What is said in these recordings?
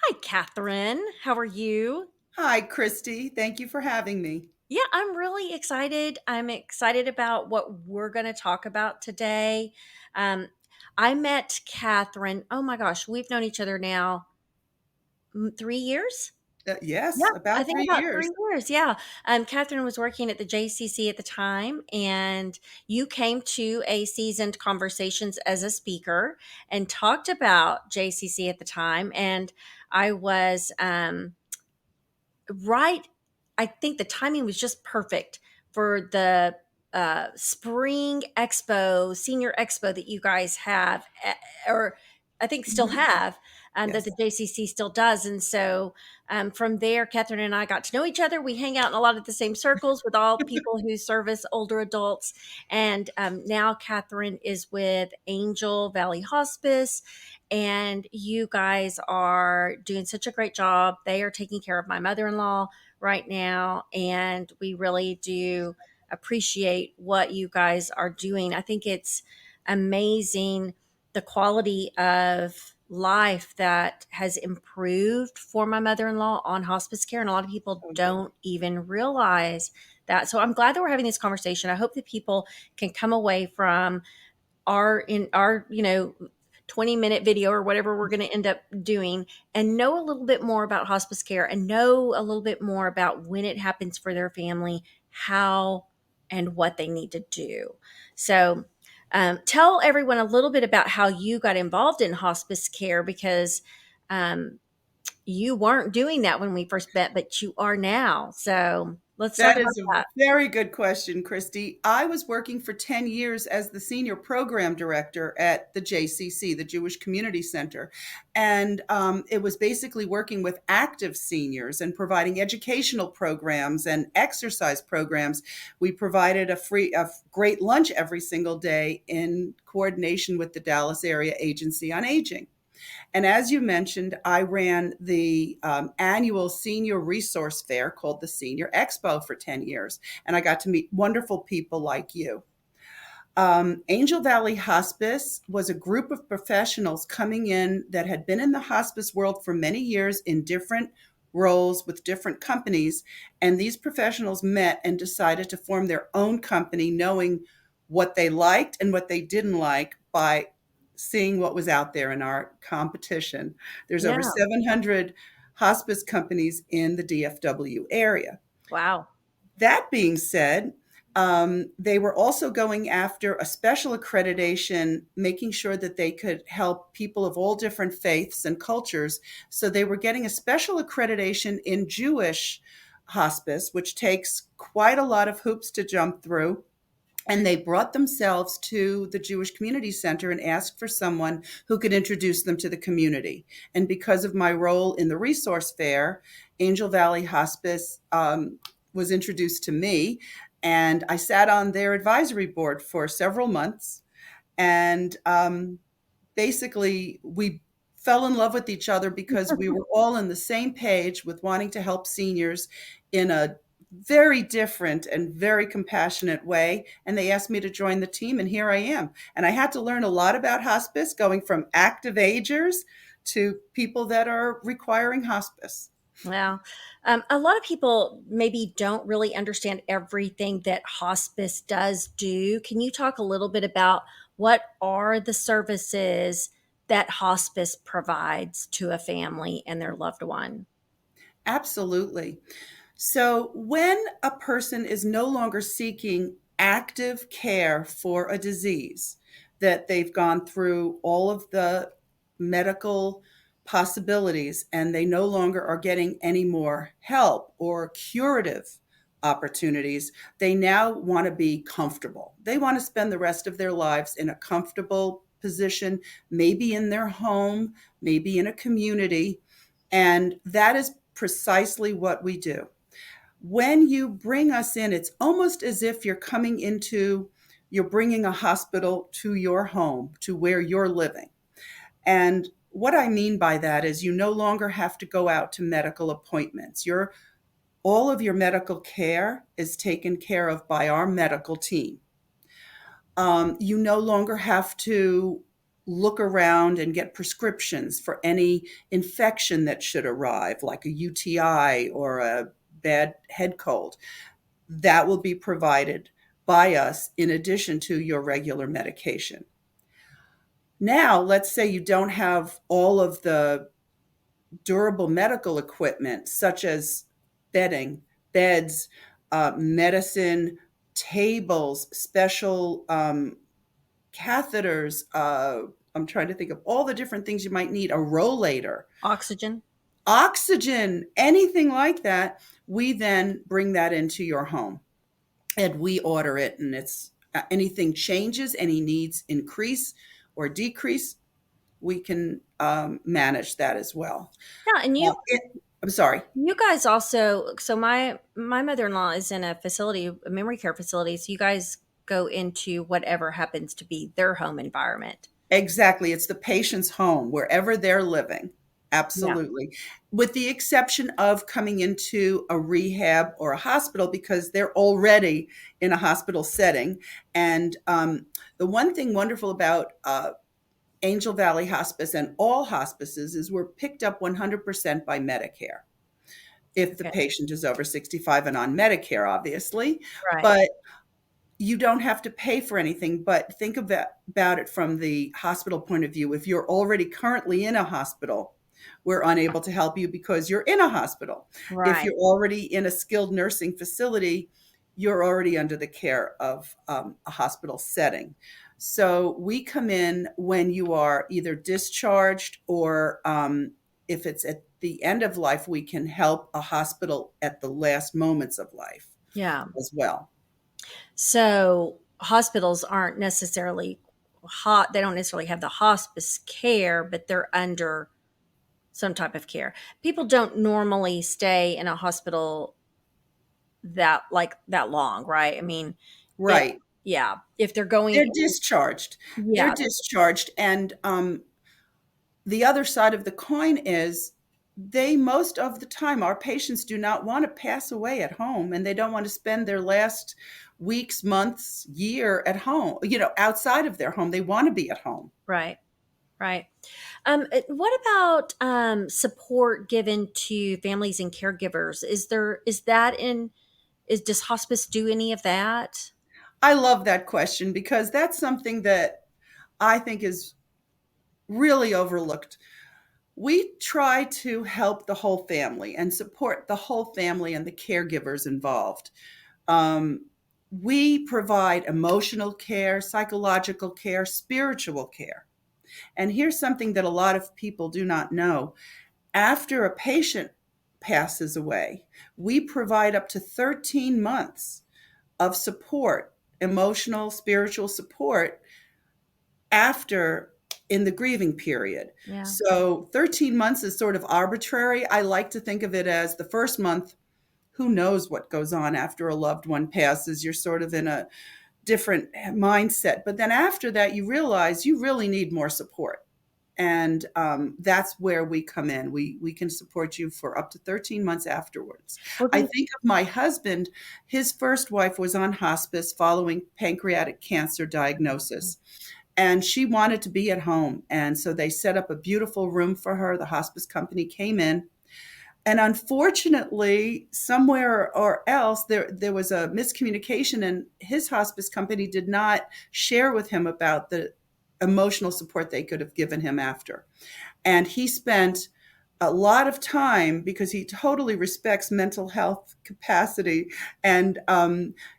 Hi, Catherine. How are you? Hi, Christy. Thank you for having me. Yeah, I'm really excited. I'm excited about what we're going to talk about today. Um, I met Catherine. Oh my gosh, we've known each other now 3 years. Yeah, Yes, I about think three about years. 3 years. Yeah. Catherine was working at the JCC at the time, and you came to a seasoned conversations as a speaker and talked about JCC at the time. And I was, right. I think the timing was just perfect for the spring expo, senior expo that you guys have, or I think still Mhm. have, that the Yes. JCC still does. And so from there, Catherine and I got to know each other. We hang out in a lot of the same circles with all people who service older adults. And now Catherine is with Angel Valley Hospice, and you guys are doing such a great job. They are taking care of my mother in law right now, and we really do appreciate what you guys are doing. I think it's amazing the quality of life that has improved for my mother in law on hospice care, and a lot of people Oh, good. don't even realize that. So I'm glad that we're having this conversation. I hope that people can come away from our 20-minute video or whatever we're going to end up doing and know a little bit more about hospice care and know a little bit more about when it happens for their family, how and what they need to do. So tell everyone a little bit about how you got involved in hospice care, because um, you weren't doing that when we first met, but you are now. So let's talk That about is a that. very good question, Christy. I was working for 10 years as the senior program director at the JCC, the Jewish Community Center. And it was basically working with active seniors and providing educational programs and exercise programs. We provided a great lunch every single day in coordination with the Dallas Area Agency on Aging. And as you mentioned, I ran the annual senior resource fair called the Senior Expo for 10 years. And I got to meet wonderful people like you. Angel Valley Hospice was a group of professionals coming in that had been in the hospice world for many years in different roles with different companies. And these professionals met and decided to form their own company, knowing what they liked and what they didn't like by seeing what was out there in our competition. There's over Yeah. 700 hospice companies in the DFW area. Wow. That being said, they were also going after a special accreditation, making sure that they could help people of all different faiths and cultures. So they were getting a special accreditation in Jewish hospice, which takes quite a lot of hoops to jump through. And they brought themselves to the Jewish Community Center and asked for someone who could introduce them to the community. And because of my role in the resource fair, Angel Valley Hospice was introduced to me. And I sat on their advisory board for several months. And basically, we fell in love with each other because we were all on the same page with wanting to help seniors in a very different and very compassionate way. And they asked me to join the team, and here I am. And I had to learn a lot about hospice, going from active agers to people that are requiring hospice. Well, a lot of people maybe don't really understand everything that hospice does do. Can you talk a little bit about what are the services that hospice provides to a family and their loved one? Absolutely. So, when a person is no longer seeking active care for a disease, that they've gone through all of the medical possibilities and they no longer are getting any more help or curative opportunities, they now want to be comfortable. They want to spend the rest of their lives in a comfortable position, maybe in their home, maybe in a community. And that is precisely what we do. When you bring us in, it's almost as if you're bringing a hospital to your home, to where you're living. And what I mean by that is you no longer have to go out to medical appointments. All of your medical care is taken care of by our medical team. You no longer have to look around and get prescriptions for any infection that should arrive, like a UTI or a bad head cold. That will be provided by us in addition to your regular medication. Now, let's say you don't have all of the durable medical equipment, such as bedding, beds, medicine, tables, special catheters. I'm trying to think of all the different things you might need, a rollator, Oxygen. oxygen, anything like that. We then bring that into your home and we order it. And it's anything changes, any needs increase or decrease, we can manage that as well. Yeah, and I'm sorry. you guys also, so my mother-in-law is in a facility, a memory care facility, so you guys go into whatever happens to be their home environment. Exactly. It's the patient's home, wherever they're living. Yeah. Absolutely. With the exception of coming into a rehab or a hospital because they're already in a hospital setting. And the one thing wonderful about Angel Valley Hospice and all hospices is we're picked up 100% by Medicare if the Okay. patient is over 65 and on Medicare, obviously. Right. But you don't have to pay for anything, but think about it from the hospital point of view. If you're already currently in a hospital, we're unable to help you because you're in a hospital. If Right. you're already in a skilled nursing facility, you're already under the care of a hospital setting. So we come in when you are either discharged or if it's at the end of life, we can help a hospital at the last moments of life Yeah. as well. So hospitals aren't necessarily hot. They don't necessarily have the hospice care, but they're under some type of care. People don't normally stay in a hospital that long, right? I mean, it, Right. yeah, if they're going, They're discharged. They're yeah, discharged, and, the other side of the coin is they most of the time, our patients do not wanna pass away at home, and they don't want to spend their last weeks, months, year at home, outside of their home. They wanna be at home. right, right. What about support given to families and caregivers? Is that in is does hospice do any of that? I love that question because that's something that I think is really overlooked. We try to help the whole family and support the whole family and the caregivers involved. Um, we provide emotional care, psychological care, spiritual care. And here's something that a lot of people do not know. After a patient passes away, we provide up to 13 months of support, emotional, spiritual support after in the grieving period. Yeah, So 13 months is sort of arbitrary. I like to think of it as the first month, who knows what goes on after a loved one passes. You're sort of in a different mindset. But then after that, you realize you really need more support. And that's where we come in. We can support you for up to 13 months afterwards. well, I think of my husband, his first wife was on hospice following pancreatic cancer diagnosis and she wanted to be at home. And so they set up a beautiful room for her. The hospice company came in. And unfortunately, somewhere or else, there was a miscommunication, and his hospice company did not share with him about the emotional support they could have given him after. And he spent a lot of time because he totally respects mental health capacity. And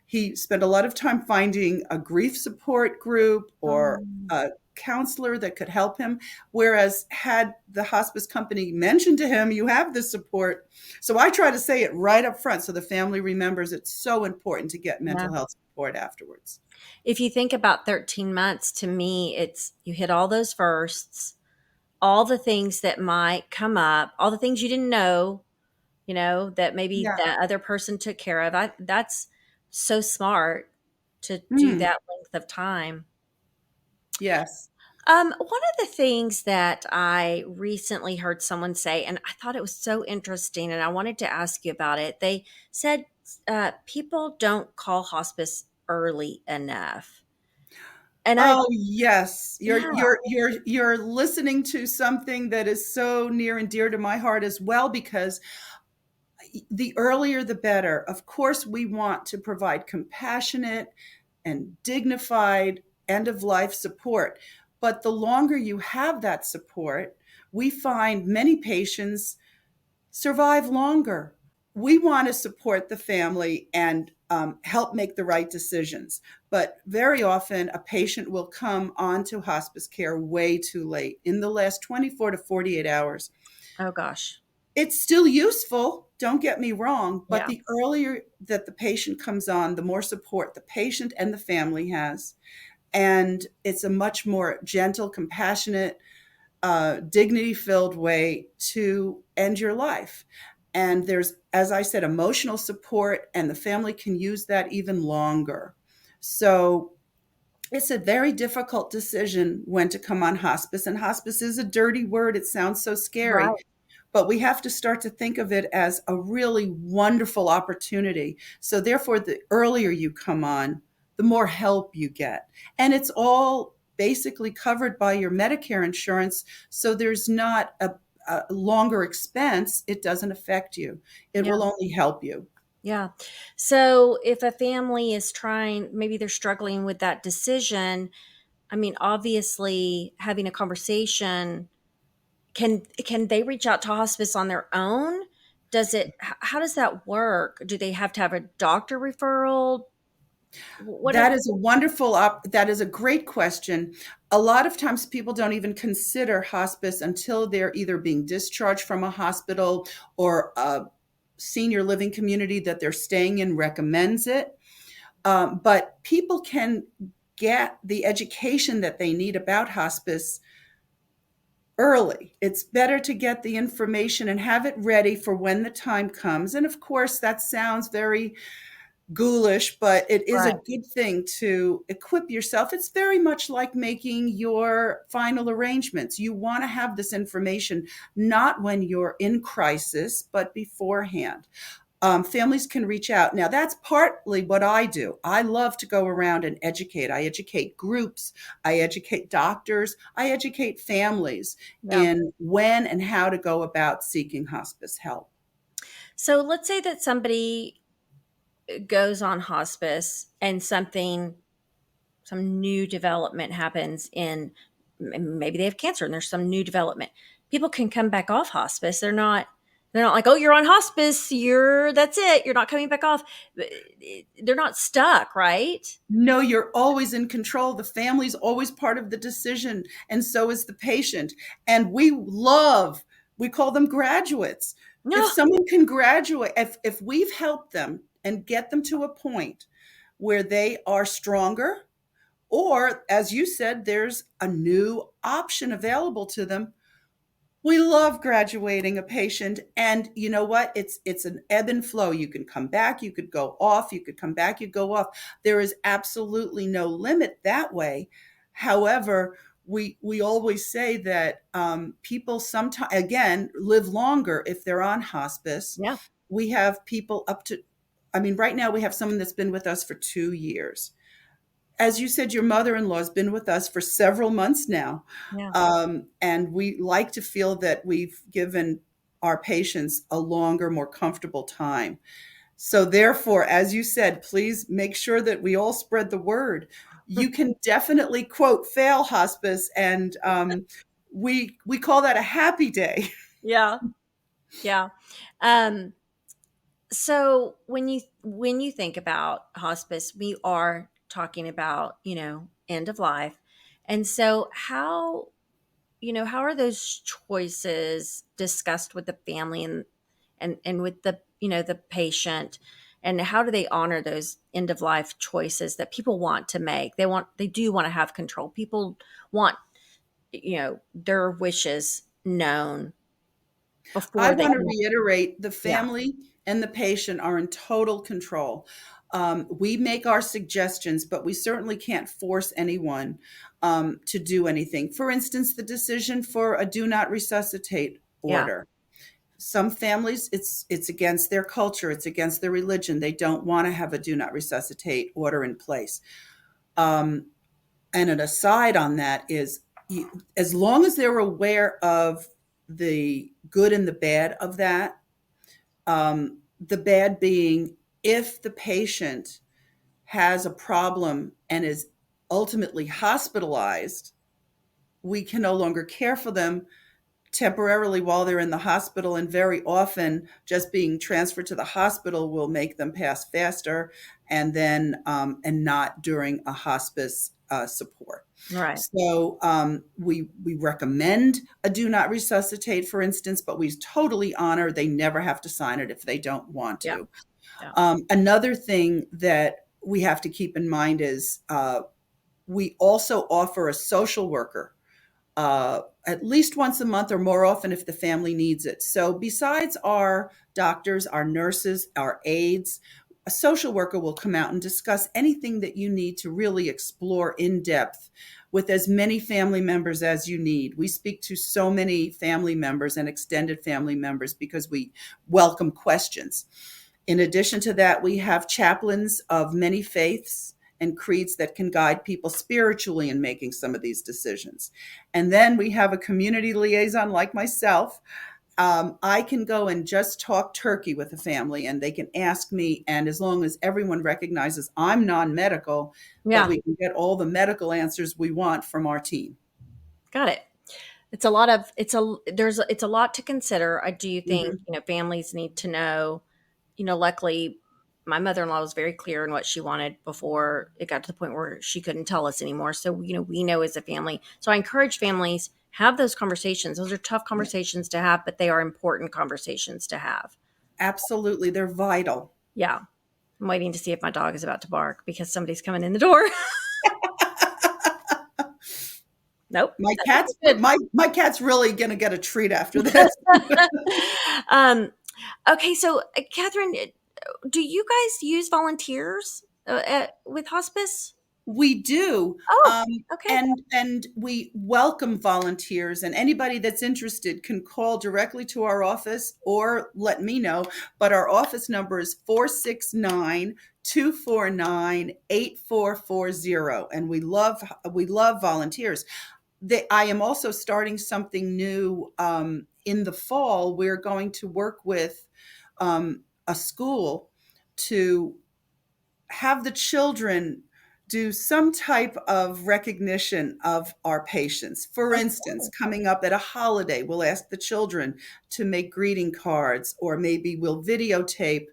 he spent a lot of time finding a grief support group or um, a counselor that could help him. Whereas, had the hospice company mentioned to him, you have this support. So I try to say it right up front so the family remembers it's so important to get yeah. mental health support afterwards. If you think about 13 months, to me, it's you hit all those firsts, all the things that might come up, all the things you didn't know, that maybe Yeah. that other person took care of. That's so smart to do Mm, that length of time. yes. One of the things that I recently heard someone say, and I thought it was so interesting, and I wanted to ask you about it. They said people don't call hospice early enough. And I Oh, yes. You're yeah, you're you're you're listening to something that is so near and dear to my heart as well, because the earlier the better. Of course, we want to provide compassionate and dignified end of life support. But the longer you have that support, we find many patients survive longer. We want to support the family and help make the right decisions. But very often, a patient will come onto hospice care way too late, in the last 24 to 48 hours. oh gosh. It's still useful, don't get me wrong, but Yeah. the earlier that the patient comes on, the more support the patient and the family has. And it's a much more gentle, compassionate, dignity filled way to end your life. And there's, as I said, emotional support, and the family can use that even longer. So it's a very difficult decision when to come on hospice. And hospice is a dirty word, it sounds so scary, Right. but we have to start to think of it as a really wonderful opportunity. So, therefore, the earlier you come on, the more help you get. And it's all basically covered by your Medicare insurance. So, there's not a longer expense. It doesn't affect you, it Yeah. will only help you. Yeah. So if a family is trying, maybe they're struggling with that decision, I mean, obviously having a conversation, can they reach out to hospice on their own? How does that work? Do they have to have a doctor referral? What is That is a that is a great question. A lot of times people don't even consider hospice until they're either being discharged from a hospital, or a senior living community that they're staying in recommends it. But people can get the education that they need about hospice early. It's better to get the information and have it ready for when the time comes. And of course, that sounds very ghoulish, but it is a right? good thing to equip yourself. It's very much like making your final arrangements. You want to have this information not when you're in crisis, but beforehand. Families can reach out. Now, that's partly what I do. I love to go around and educate. I educate groups, I educate doctors, I educate families Yeah. in when and how to go about seeking hospice help. So let's say that somebody goes on hospice and some new development happens in, maybe they have cancer and there's some new development. People can come back off hospice. They're not like, oh, you're on hospice, that's it, you're not coming back off. They're not stuck, right? No, you're always in control. The family's always part of the decision, and so is the patient. And we call them graduates. If No. someone can graduate, if we've helped them and get them to a point where they are stronger, or as you said, there's a new option available to them, we love graduating a patient. And you know what? It's an ebb and flow. You can come back, you could go off, you could come back, you go off. There is absolutely no limit that way. However, we always say that people sometimes, again, live longer if they're on hospice. Yeah. We have people up to, I mean, right now we have someone that's been with us for 2 years. As you said, your mother-in-law has been with us for several months now. Yeah. And we like to feel that we've given our patients a longer, more comfortable time. So, therefore, as you said, please make sure that we all spread the word. You can definitely, quote, fail hospice, and we call that a happy day. Yeah. Yeah. um so when you think about hospice, we are talking about, end of life. And so how are those choices discussed with the family and with the patient, and how do they honor those end of life choices that people want to make? They do want to have control. People want, their wishes known I before they want to can. reiterate, the Yeah. family and the patient are in total control. We make our suggestions, but we certainly can't force anyone to do anything. For instance, the decision for a do not resuscitate Yeah. order. Some families, it's against their culture, it's against their religion. They don't want to have a do not resuscitate order in place. Um, And an aside on that is, as long as they're aware of the good and the bad of that, the bad being if the patient has a problem and is ultimately hospitalized, we can no longer care for them temporarily while they're in the hospital, and very often just being transferred to the hospital will make them pass faster, and then and not during a hospice support. Right. So we recommend a do not resuscitate, for instance, but we totally honor they never have to sign it if they don't want Yeah. to. Yeah. Another thing that we have to keep in mind is we also offer a social worker at least once a month or more often if the family needs it. So, besides our doctors, our nurses, our aides, a social worker will come out and discuss anything that you need to really explore in depth with as many family members as you need. We speak to so many family members and extended family members because we welcome questions. In addition to that, we have chaplains of many faiths and creeds that can guide people spiritually in making some of these decisions. And then we have a community liaison like myself. I can go and just talk turkey with a family and they can ask me. And as long as everyone recognizes I'm non medical, but Yeah. we can get all the medical answers we want from our team. Got it. It's a lot of it's a lot to consider. I do think, Mhm. families need to know, luckily my mother-in-law was very clear in what she wanted before it got to the point where she couldn't tell us anymore. So, we know as a family. So I encourage families have those conversations. Those are tough Yeah, conversations to have, but they are important conversations to have. absolutely. They're vital. Yeah. I'm waiting to see if my dog is about to bark because somebody's coming in the door. Nope. I think we're good. My cat's really going to get a treat after this. um, okay, so Catherine, do you guys use volunteers with hospice? We do, Oh, um, okay. and we welcome volunteers, and anybody that's interested can call directly to our office or let me know. But our office number is 469-249-8440, and we love volunteers. I am also starting something new in the fall. We're going to work with a school to have the children do some type of recognition of our patients. For instance, Okay. coming up at a holiday, we'll ask the children to make greeting cards, or maybe we'll videotape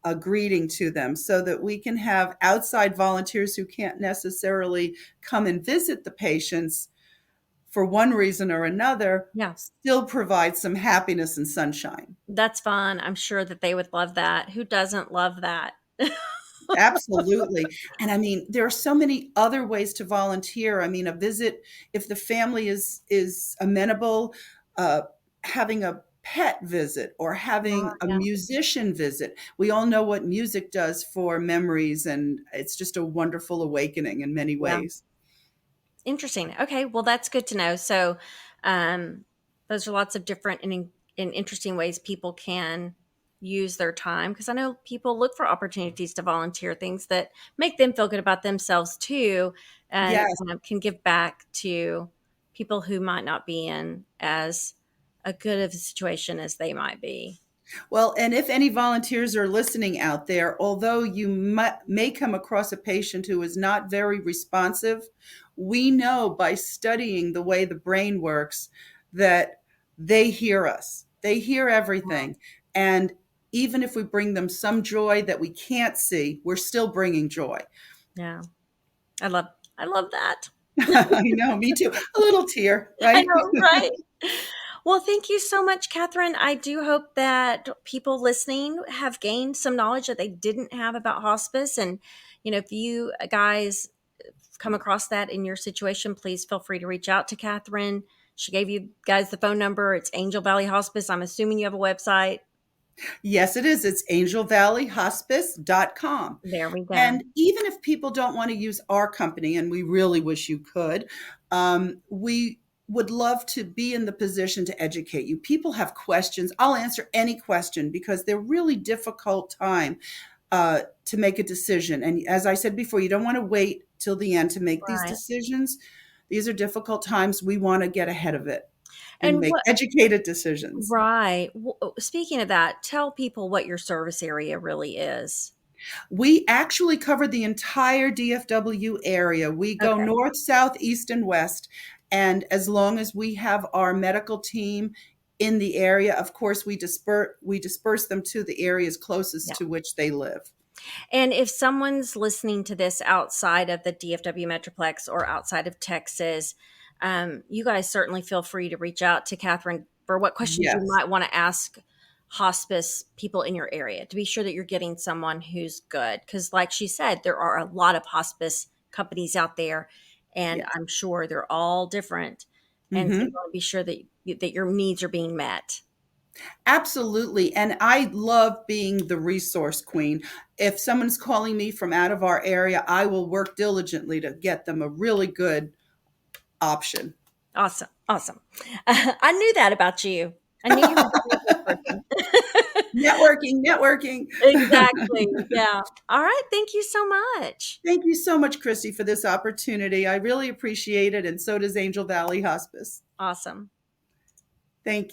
a greeting to them so that we can have outside volunteers who can't necessarily come and visit the patients for one reason or another Yeah, still provide some happiness and sunshine. that's fun. I'm sure that they would love that. Who doesn't love that? Absolutely. And I mean, there are so many other ways to volunteer. I mean, a visit, if the family is amenable, uh, having a pet visit or having a Yeah, musician visit. We all know what music does for memories, and it's just a wonderful awakening in many yeah. ways. Interesting. Okay, well, that's good to know. So, um, those are lots of different and interesting ways people can use their time because I know people look for opportunities to volunteer things that make them feel good about themselves too, and Yes. can give back to people who might not be in as a good of a situation as they might be. Well, and if any volunteers are listening out there, although you may come across a patient who is not very responsive, we know by studying the way the brain works that they hear us. They hear everything. And even if we bring them some joy that we can't see, we're still bringing joy. Yeah, I love I love that. I know, me too. A little tear, I right? know, right? Well, thank you so much, Catherine. I do hope that people listening have gained some knowledge that they didn't have about hospice. And, if you guys come across that in your situation, please feel free to reach out to Catherine. She gave you guys the phone number. It's Angel Valley Hospice. I'm assuming you have a website. Yes, it is. It's angelvalleyhospice.com. There we go. And even if people don't want to use our company, and we really wish you could, we would love to be in the position to educate you. People have questions. I'll answer any question because they're really difficult time. to make a decision. And as I said before, you don't want to wait till the end to make these Right. decisions. These are difficult times. We want to get ahead of it and And make what educated decisions. right. Speaking of that, tell people what your service area really is. We actually cover the entire DFW area. We go Okay. north, south, east, and west. And as long as we have our medical team in the area, of course, we disperse them to the areas closest Yeah. to which they live. And if someone's listening to this outside of the DFW Metroplex or outside of Texas, you guys certainly feel free to reach out to Catherine for what questions you Yes. might want to ask hospice people in your area to be sure that you're getting someone who's good. Because, like she said, there are a lot of hospice companies out there, and Yes. I'm sure they're all different. And so you Hmm. want to be sure that that your needs are being met. Absolutely. And I love being the resource queen. If someone's calling me from out of our area, I will work diligently to get them a really good option. Awesome. Awesome. I knew that about you. I knew you were the resource person. Networking, networking. Exactly. Yeah. All right. Thank you so much. Thank you so much, Christy, for this opportunity. I really appreciate it, and so does Angel Valley Hospice. Awesome. Thank